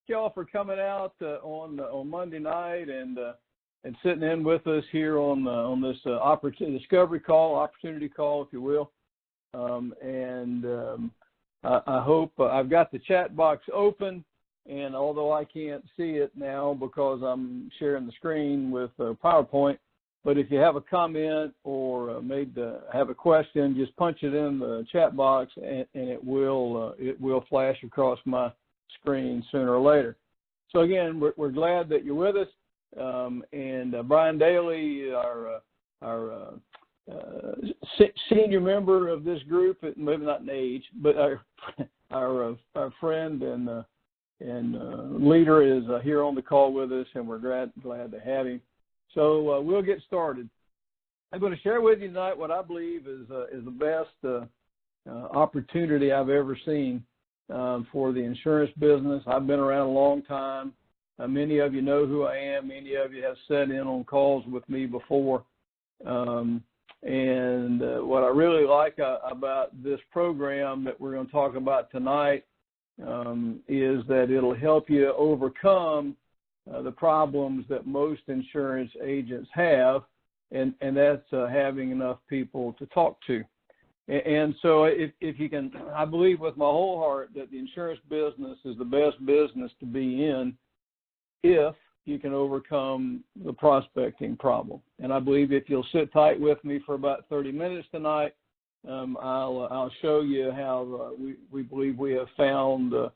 y'all for coming out on Monday night and sitting in with us here on this discovery call, opportunity call, if you will. I hope I've got the chat box open, and although I can't see it now because I'm sharing the screen with PowerPoint, but if you have a comment or have a question, just punch it in the chat box, and it will flash across my screen sooner or later. So again, we're glad that you're with us. And Brian Daly, our senior member of this group, maybe not in age, but our friend and leader is here on the call with us, and we're glad to have him. So we'll get started. I'm going to share with you tonight what I believe is the best opportunity I've ever seen for the insurance business. I've been around a long time. Many of you know who I am. Many of you have sat in on calls with me before. And what I really like about this program that we're going to talk about tonight is that it'll help you overcome the problems that most insurance agents have, and that's having enough people to talk to. And so if you can, I believe with my whole heart that the insurance business is the best business to be in if you can overcome the prospecting problem. And I believe if you'll sit tight with me for about 30 minutes tonight, I'll show you how we believe we have found the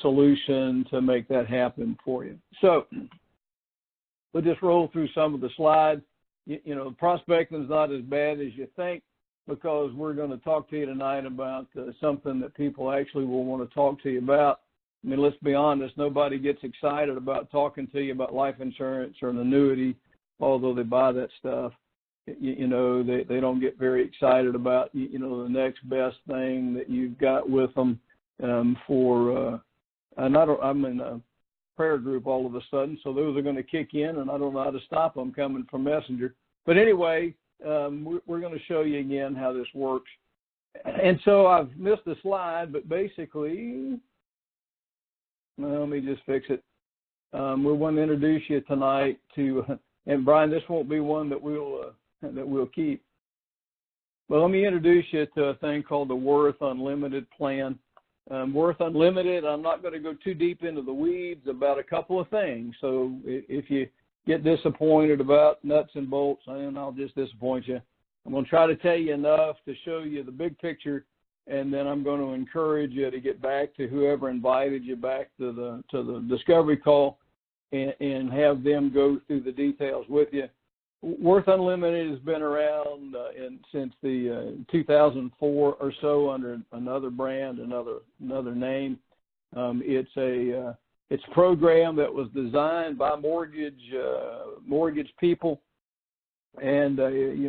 solution to make that happen for you. So we'll just roll through some of the slides. You know, prospecting is not as bad as you think, because we're going to talk to you tonight about something that people actually will want to talk to you about. I mean, let's be honest, nobody gets excited about talking to you about life insurance or an annuity, although they buy that stuff. You know, they don't get very excited about, the next best thing that you've got with them I'm in a prayer group all of a sudden, so those are going to kick in, and I don't know how to stop them coming from Messenger. But anyway, we're going to show you again how this works. And so I've missed a slide, but basically, let me just fix it. We want to introduce you tonight to, and Brian, this won't be one that we'll keep. Well, let me introduce you to a thing called the Worth Unlimited plan. Worth Unlimited, I'm not going to go too deep into the weeds about a couple of things. So if you get disappointed about nuts and bolts, and I'll just disappoint you. I'm going to try to tell you enough to show you the big picture, and then I'm going to encourage you to get back to whoever invited you back to the discovery call and have them go through the details with you. Worth Unlimited has been around since the 2004 or so under another brand, another name. It's a program that was designed by mortgage people and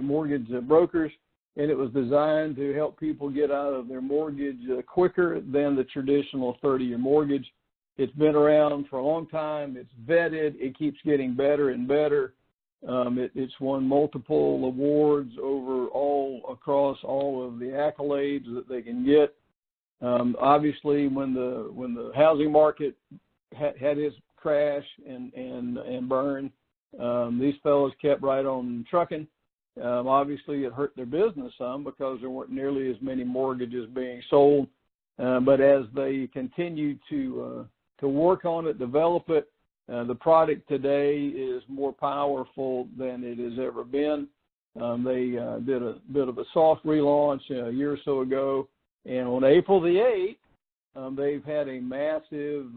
mortgage brokers, and it was designed to help people get out of their mortgage quicker than the traditional 30-year mortgage. It's been around for a long time. It's vetted. It keeps getting better and better. It's won multiple awards across all of the accolades that they can get. Obviously, when the housing market had its crash and burn, these fellows kept right on trucking. Obviously, it hurt their business some because there weren't nearly as many mortgages being sold. But as they continued to work on it, develop it, the product today is more powerful than it has ever been. They did a bit of a soft relaunch a year or so ago, and on April the 8th, they've had a massive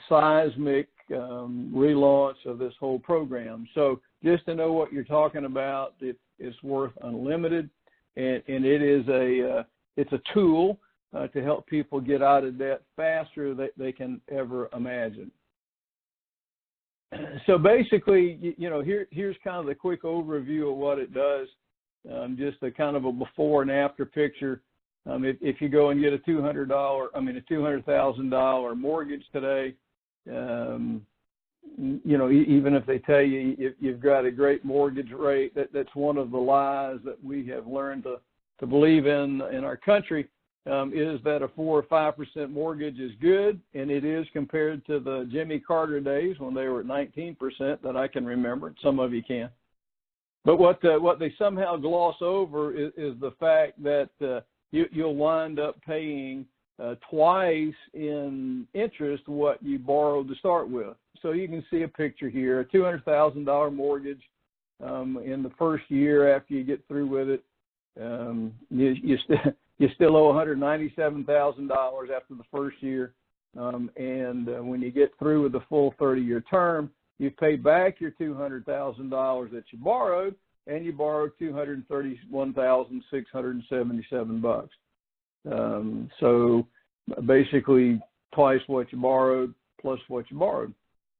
seismic relaunch of this whole program. So just to know what you're talking about, it's Worth Unlimited, and it is it's a tool to help people get out of debt faster than they can ever imagine. So basically, here's kind of the quick overview of what it does, just a kind of a before and after picture. If you go and get a $200,000 mortgage today, even if they tell you you've got a great mortgage rate, that's one of the lies that we have learned to believe in our country. is that a 4 or 5% mortgage is good, and it is compared to the Jimmy Carter days when they were at 19% that I can remember. Some of you can. But what they somehow gloss over is the fact that you'll wind up paying twice in interest what you borrowed to start with. So you can see a picture here, a $200,000 mortgage in the first year after you get through with it. You still owe $197,000 after the first year. And when you get through with the full 30-year term, you've paid back your $200,000 that you borrowed, and you borrowed $231,677. So basically twice what you borrowed plus what you borrowed.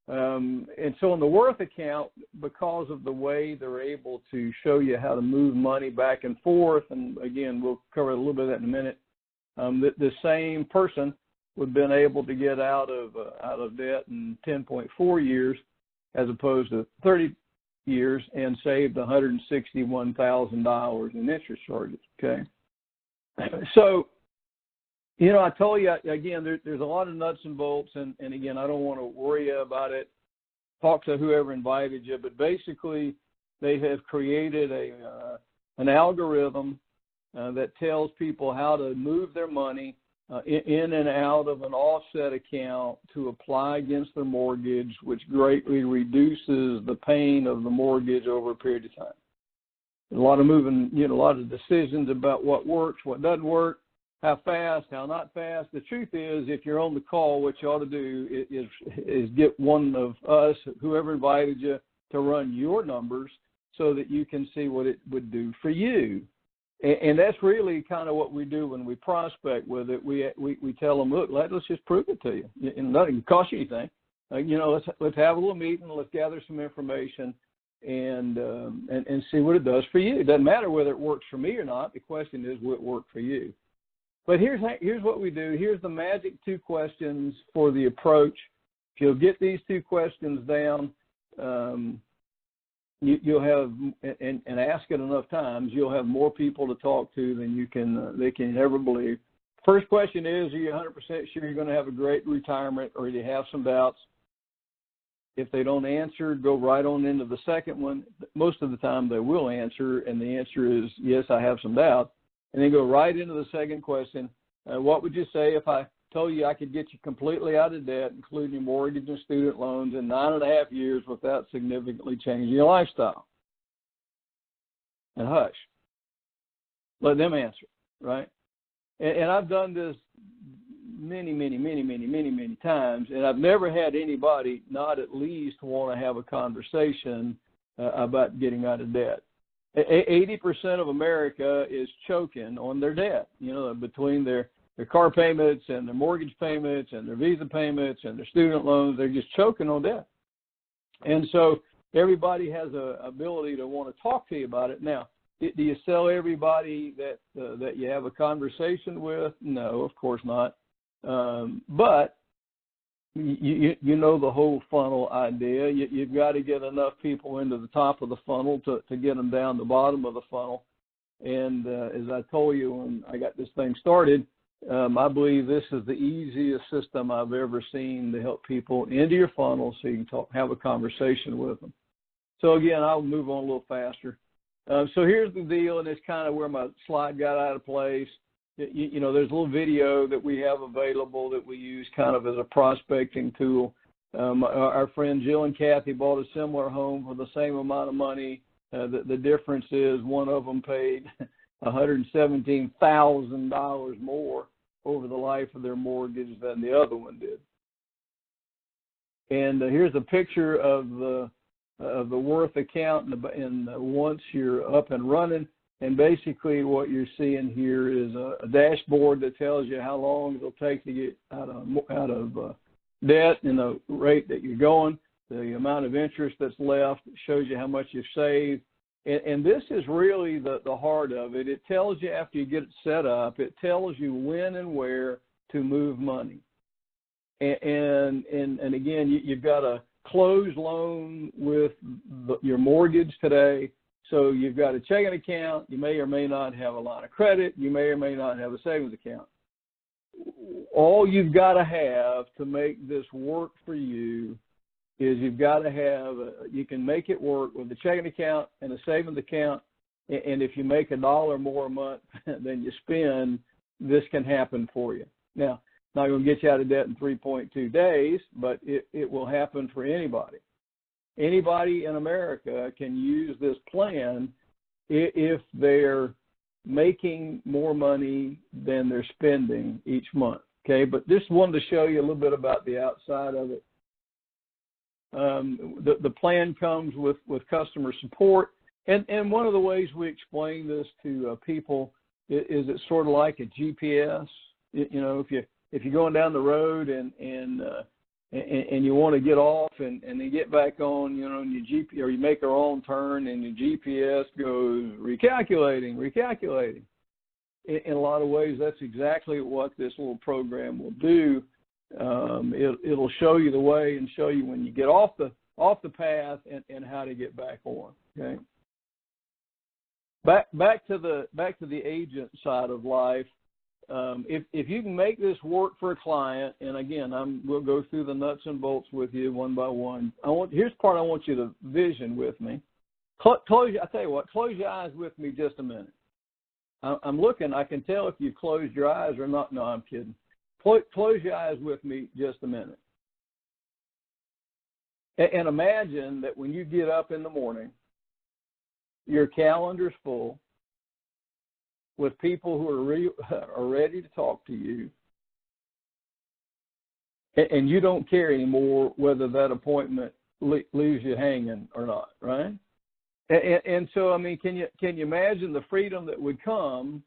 And so in the Worth account, because of the way they're able to show you how to move money back and forth, and again, we'll cover a little bit of that in a minute, the same person would have been able to get out of debt in 10.4 years as opposed to 30 years and saved $161,000 in interest charges, okay? So, you know, I told you, again, there's a lot of nuts and bolts, and again, I don't want to worry you about it. Talk to whoever invited you, but basically they have created an algorithm that tells people how to move their money in and out of an offset account to apply against their mortgage, which greatly reduces the pain of the mortgage over a period of time. A lot of moving, you know, a lot of decisions about what works, what doesn't work, how fast, how not fast. The truth is, if you're on the call, what you ought to do is get one of us, whoever invited you, to run your numbers so that you can see what it would do for you. And that's really kind of what we do when we prospect with it. We tell them, look, let's just prove it to you. And nothing costs you anything. You know, let's have a little meeting, let's gather some information, and see what it does for you. It doesn't matter whether it works for me or not. The question is, will it work for you? But here's what we do. Here's the magic 2 questions for the approach. If you'll get these 2 questions down, you'll have, and ask it enough times, you'll have more people to talk to than they can ever believe. First question is, are you 100% sure you're going to have a great retirement, or do you have some doubts? If they don't answer, go right on into the second one. Most of the time they will answer, and the answer is, yes, I have some doubts. And then go right into the second question. What would you say if I told you I could get you completely out of debt, including your mortgage and student loans, in 9.5 years without significantly changing your lifestyle? And hush. Let them answer, right? And I've done this many times, and I've never had anybody not at least want to have a conversation about getting out of debt. 80% of America is choking on their debt, you know, between their car payments and their mortgage payments and their visa payments and their student loans. They're just choking on debt. And so everybody has an ability to want to talk to you about it. Now, do you sell everybody that you have a conversation with? No, of course not. But you know the whole funnel idea. You've got to get enough people into the top of the funnel to get them down the bottom of the funnel. And as I told you when I got this thing started, I believe this is the easiest system I've ever seen to help people into your funnel so you can have a conversation with them. So again, I'll move on a little faster. So here's the deal, and it's kind of where my slide got out of place. You know, there's a little video that we have available that we use kind of as a prospecting tool. Our friend Jill and Kathy bought a similar home for the same amount of money. The difference is one of them paid $117,000 more over the life of their mortgage than the other one did. And here's a picture of the Worth account, and once you're up and running. And basically what you're seeing here is a dashboard that tells you how long it'll take to get out of debt and the rate that you're going, the amount of interest that's left. It shows you how much you've saved. And this is really the heart of it. It tells you after you get it set up, it tells you when and where to move money. And again, you've got a closed loan with your mortgage today. So you've got a checking account. You may or may not have a line of credit. You may or may not have a savings account. all you've got to have to make this work for you is you've got to have, you can make it work with a checking account and a savings account. And if you make $1 more a month than you spend, this can happen for you. Now, not going to get you out of debt in 3.2 days, but it will happen for anybody. Anybody in America can use this plan if they're making more money than they're spending each month. Okay, but just wanted to show you a little bit about the outside of it. The plan comes with customer support, and one of the ways we explain this to people is it's sort of like a GPS. You know, if you're going down the road and you want to get off and then get back on, you know, and your GPS, or you make a wrong turn and your GPS goes recalculating. In a lot of ways, that's exactly what this little program will do. It'll show you the way and show you when you get off the path and how to get back on. Okay. Back to the agent side of life. If you can make this work for a client, and again, we'll go through the nuts and bolts with you one by one. Here's the part I want you to vision with me. I tell you what, close your eyes with me just a minute. I'm looking. I can tell if you've closed your eyes or not. No, I'm kidding. Close your eyes with me just a minute. And imagine that when you get up in the morning, your calendar's full with people who are ready to talk to you, and you don't care anymore whether that appointment leaves you hanging or not, right? And so, I mean, can you imagine the freedom that would come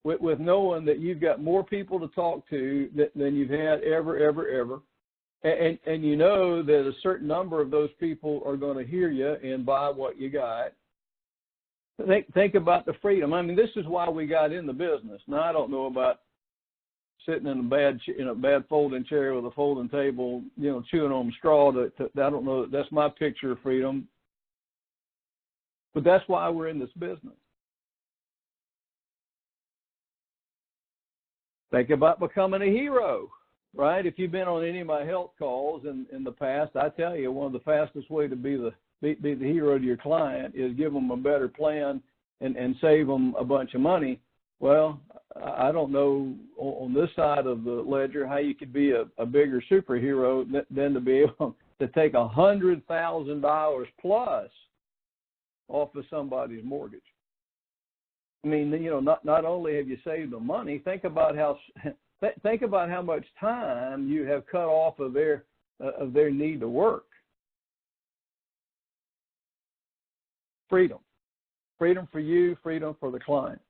with knowing that you've got more people to talk to than you've had ever, and you know that a certain number of those people are going to hear you and buy what you got. Think about the freedom. I mean, this is why we got in the business. Now, I don't know about sitting in a bad folding chair with a folding table, you know, chewing on straw. I don't know. That's my picture of freedom. But that's why we're in this business. Think about becoming a hero, right? If you've been on any of my health calls in the past, I tell you, one of the fastest way to be the hero to your client is give them a better plan and save them a bunch of money. Well, I don't know on this side of the ledger how you could be a bigger superhero than to be able to take $100,000 plus off of somebody's mortgage. I mean, you know, not only have you saved them money, think about how much time you have cut off of their need to work. Freedom for you, freedom for the client.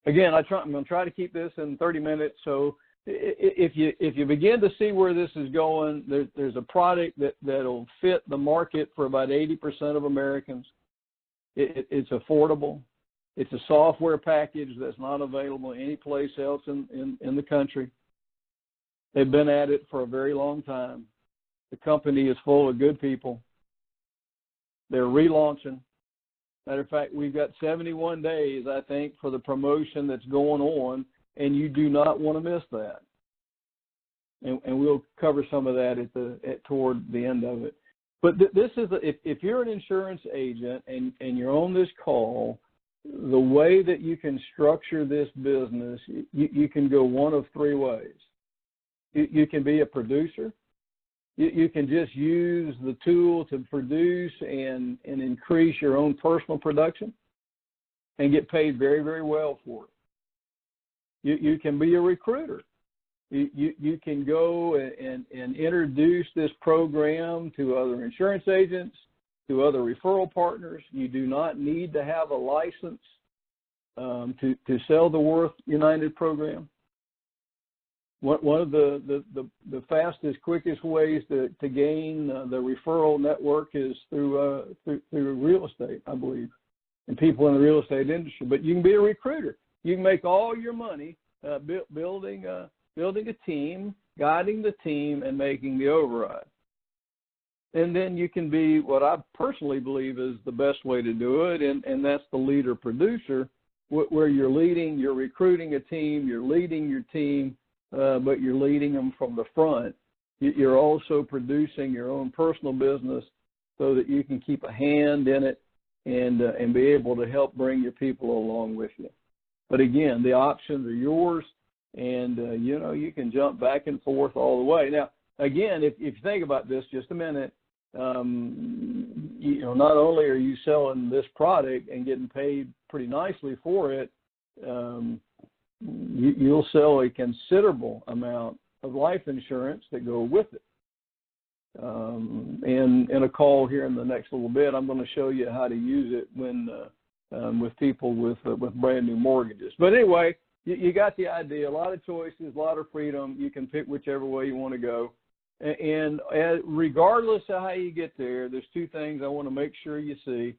Again, I'm going to try to keep this in 30 minutes. So if you begin to see where this is going, there's a product that'll fit the market for about 80% of Americans. It's affordable. It's a software package that's not available anyplace else in the country. They've been at it for a very long time. The company is full of good people. They're relaunching. Matter of fact, we've got 71 days, I think, for the promotion that's going on, and you do not want to miss that. And we'll cover some of that toward the end of it. But this is if you're an insurance agent and you're on this call, the way that you can structure this business, you can go one of three ways. You can be a producer. You can just use the tool to produce and increase your own personal production and get paid very, very well for it. You can be a recruiter. You can go and introduce this program to other insurance agents, to other referral partners. You do not need to have a license to sell the Worth United program. One of the fastest, quickest ways to gain the referral network is through real estate, I believe, and people in the real estate industry. But you can be a recruiter. You can make all your money building a team, guiding the team, and making the override. And then you can be what I personally believe is the best way to do it, and that's the leader producer. where you're recruiting a team, you're leading your team, but you're leading them from the front. You're also producing your own personal business so that you can keep a hand in it and be able to help bring your people along with you. But again, the options are yours, and you can jump back and forth all the way. Now, again, if you think about this just a minute, not only are you selling this product and getting paid pretty nicely for it, you'll sell a considerable amount of life insurance that go with it. And in a call here in the next little bit, I'm going to show you how to use it with people with brand new mortgages. But anyway, you got the idea. A lot of choices, a lot of freedom. You can pick whichever way you want to go. And regardless of how you get there, there's two things I want to make sure you see.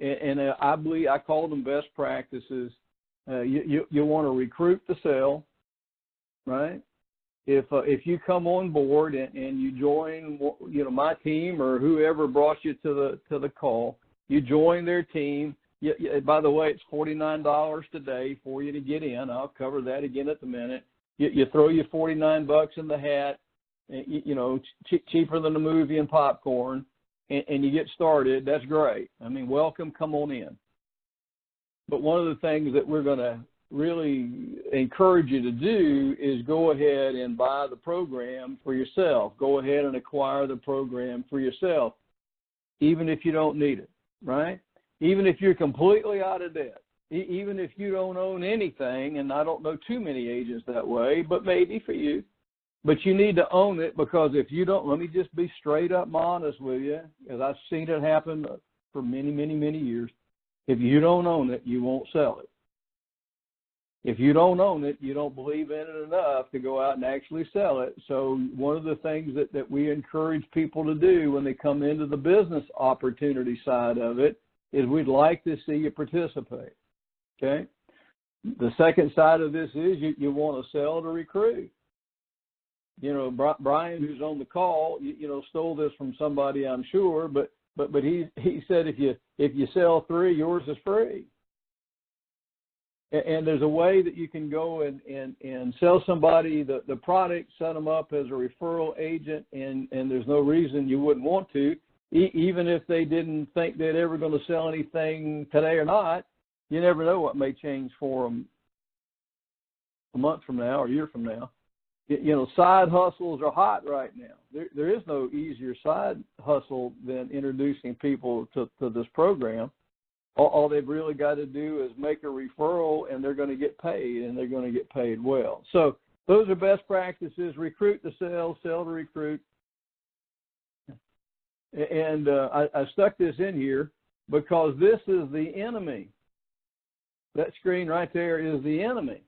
And I believe I call them best practices. You want to recruit the sale, right? If you come on board and you join, my team or whoever brought you to the call, you join their team. By the way, it's $49 today for you to get in. I'll cover that again at the minute. You throw your $49 in the hat, cheaper than the movie and popcorn, and you get started. That's great. I mean, welcome, come on in. But one of the things that we're going to really encourage you to do is go ahead and buy the program for yourself. Go ahead and acquire the program for yourself, even if you don't need it, right? Even if you're completely out of debt, even if you don't own anything, and I don't know too many agents that way, but maybe for you. But you need to own it, because if you don't, let me just be straight up honest with you, because I've seen it happen for many, many, many years. If you don't own it, you won't sell it. If you don't own it, you don't believe in it enough to go out and actually sell it. So one of the things that we encourage people to do when they come into the business opportunity side of it is we'd like to see you participate, okay? The second side of this is you want to sell to recruit. Brian, who's on the call, stole this from somebody, I'm sure, but he said if you sell 3, yours is free. And there's a way that you can go and sell somebody the product, set them up as a referral agent, and there's no reason you wouldn't want to, even if they didn't think they're ever going to sell anything today or not. You never know what may change for them a month from now or a year from now. Side hustles are hot right now. There is no easier side hustle than introducing people to this program. All they've really got to do is make a referral, and they're going to get paid, and they're going to get paid well. So those are best practices: recruit to sell, sell to recruit. And I stuck this in here because this is the enemy. That screen right there is the enemy.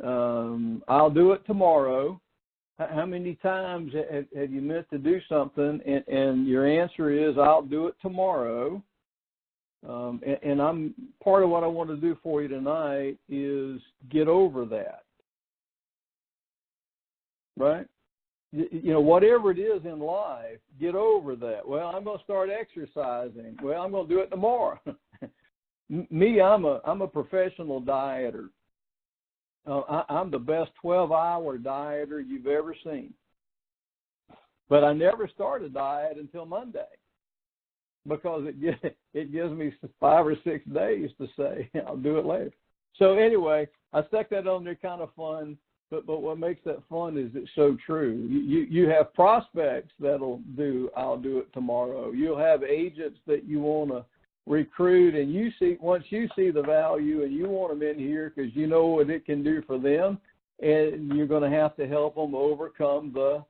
I'll do it tomorrow. How many times have you meant to do something and your answer is, I'll do it tomorrow? And I'm part of what I want to do for you tonight is get over that, right? Whatever it is in life, get over that. Well, I'm going to start exercising. Well, I'm going to do it tomorrow. Me, I'm a professional dieter. I'm the best 12-hour dieter you've ever seen. But I never start a diet until Monday, because it gives me 5 or 6 days to say I'll do it later. So anyway, I stuck that on there, kind of fun, but what makes that fun is it's so true. You have prospects that'll do I'll do it tomorrow. You'll have agents that you want to recruit, and once you see the value and you want them in here because you know what it can do for them, and you're going to have to help them overcome the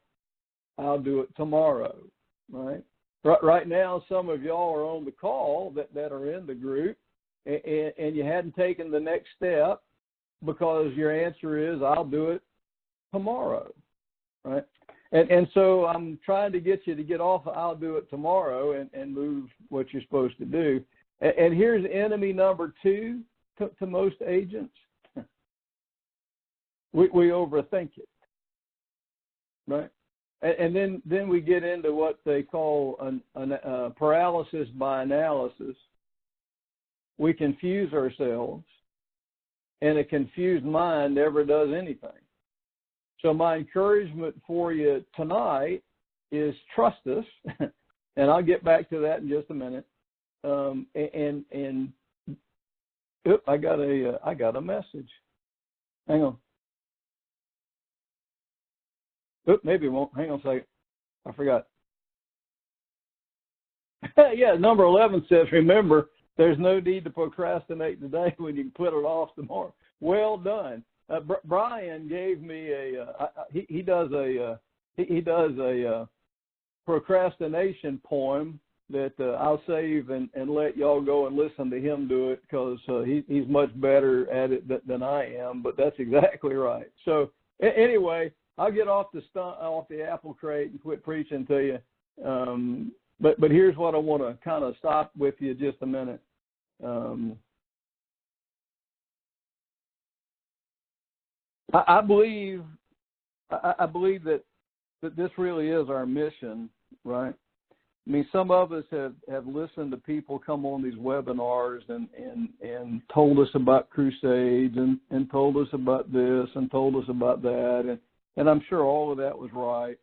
I'll do it tomorrow, right? Right now, some of y'all are on the call that are in the group, and you hadn't taken the next step because your answer is, I'll do it tomorrow, right? And so I'm trying to get you to get off of I'll do it tomorrow and move what you're supposed to do. And here's enemy number 2 to most agents. We overthink it, right? And then we get into what they call paralysis by analysis. We confuse ourselves. and a confused mind never does anything. So my encouragement for you tonight is trust us, and I'll get back to that in just a minute. I got a message. Hang on. Maybe it won't. Hang on a second. I forgot. Yeah, number 11 says, remember, there's no need to procrastinate today when you can put it off tomorrow. Well done. Brian gave me he does a procrastination poem that I'll save and let y'all go and listen to him do it, because he's much better at it than I am, but that's exactly right. So anyway, I'll get off the apple crate and quit preaching to you. But here's what I want to kind of stop with you just a minute. I believe that this really is our mission, right? I mean, some of us have listened to people come on these webinars and told us about crusades and told us about this and told us about that, and I'm sure all of that was right.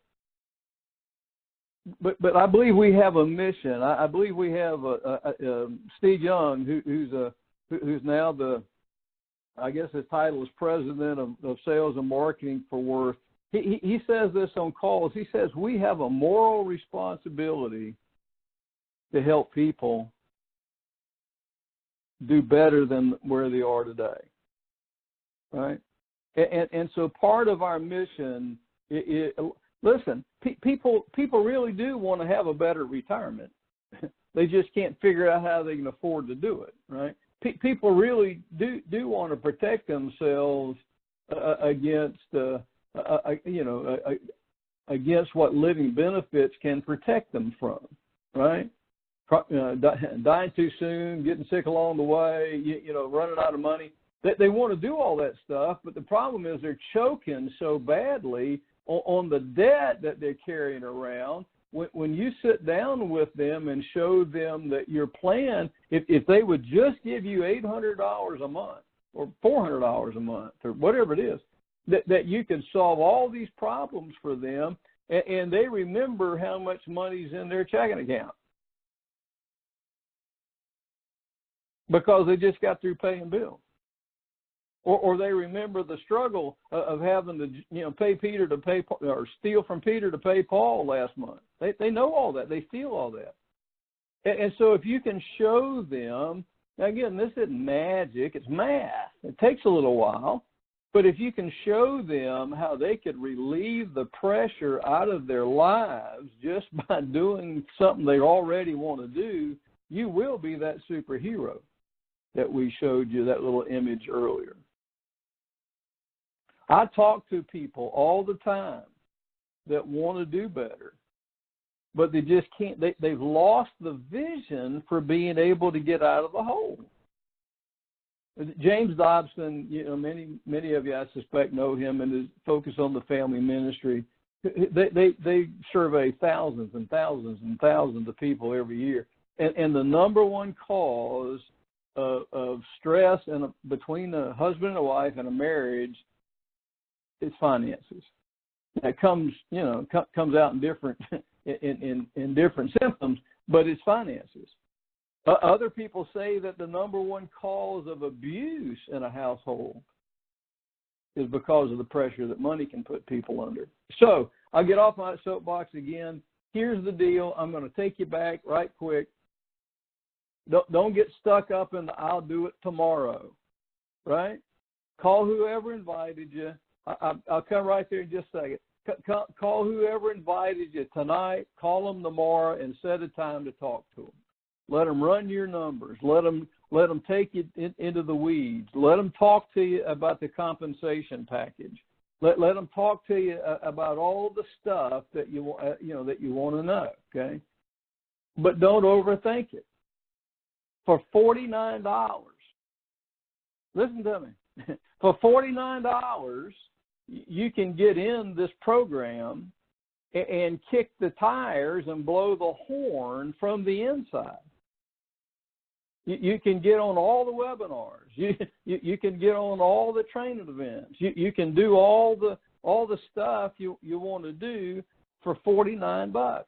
But I believe we have a mission. I believe we have Steve Young, who's now I guess his title is president of sales and marketing for Worth. He says this on calls. He says we have a moral responsibility to help people do better than where they are today, right? And so part of our mission, listen, people really do want to have a better retirement. They just can't figure out how they can afford to do it, right? People really do want to protect themselves against against what living benefits can protect them from, right? Dying too soon, getting sick along the way, running out of money. They want to do all that stuff, but the problem is they're choking so badly on the debt that they're carrying around. When you sit down with them and show them that your plan, if they would just give you $800 a month or $400 a month or whatever it is, that you can solve all these problems for them, and they remember how much money's in their checking account because they just got through paying bills. Or they remember the struggle of having to, pay Peter to pay, or steal from Peter to pay Paul last month. They know all that. They feel all that. And so if you can show them, now again, this isn't magic. It's math. It takes a little while. But if you can show them how they could relieve the pressure out of their lives just by doing something they already want to do, you will be that superhero that we showed you that little image earlier. I talk to people all the time that want to do better, but they just can't. They've lost the vision for being able to get out of the hole. James Dobson, many of you I suspect know him and his focus on the family ministry. They survey thousands and thousands and thousands of people every year, and the number one cause of stress between a husband and a wife in a marriage is finances. That comes out in different in different symptoms, but it's finances. Other people say that the number one cause of abuse in a household is because of the pressure that money can put people under. So I'll get off my soapbox again. Here's the deal. I'm going to take you back right quick. Don't get stuck up in the I'll do it tomorrow, right? Call whoever invited you. I'll come right there in just a second. Call whoever invited you tonight. Call them tomorrow and set a time to talk to them. Let them run your numbers. Let them take you into the weeds. Let them talk to you about the compensation package. Let them talk to you about all the stuff that you want to know. Okay, but don't overthink it. For $49, listen to me. For $49, you can get in this program and kick the tires and blow the horn from the inside. You can get on all the webinars. You can get on all the training events. You can do all the stuff you want to do for $49.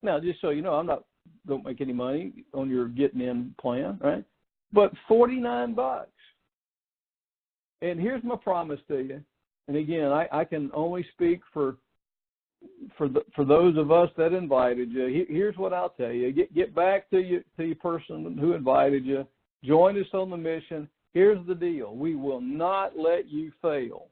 Now, just so you know, don't make any money on your getting in plan, right? But $49. And here's my promise to you. And again, I can only speak for those of us that invited you. Here's what I'll tell you. Get back to your person who invited you. Join us on the mission. Here's the deal. We will not let you fail.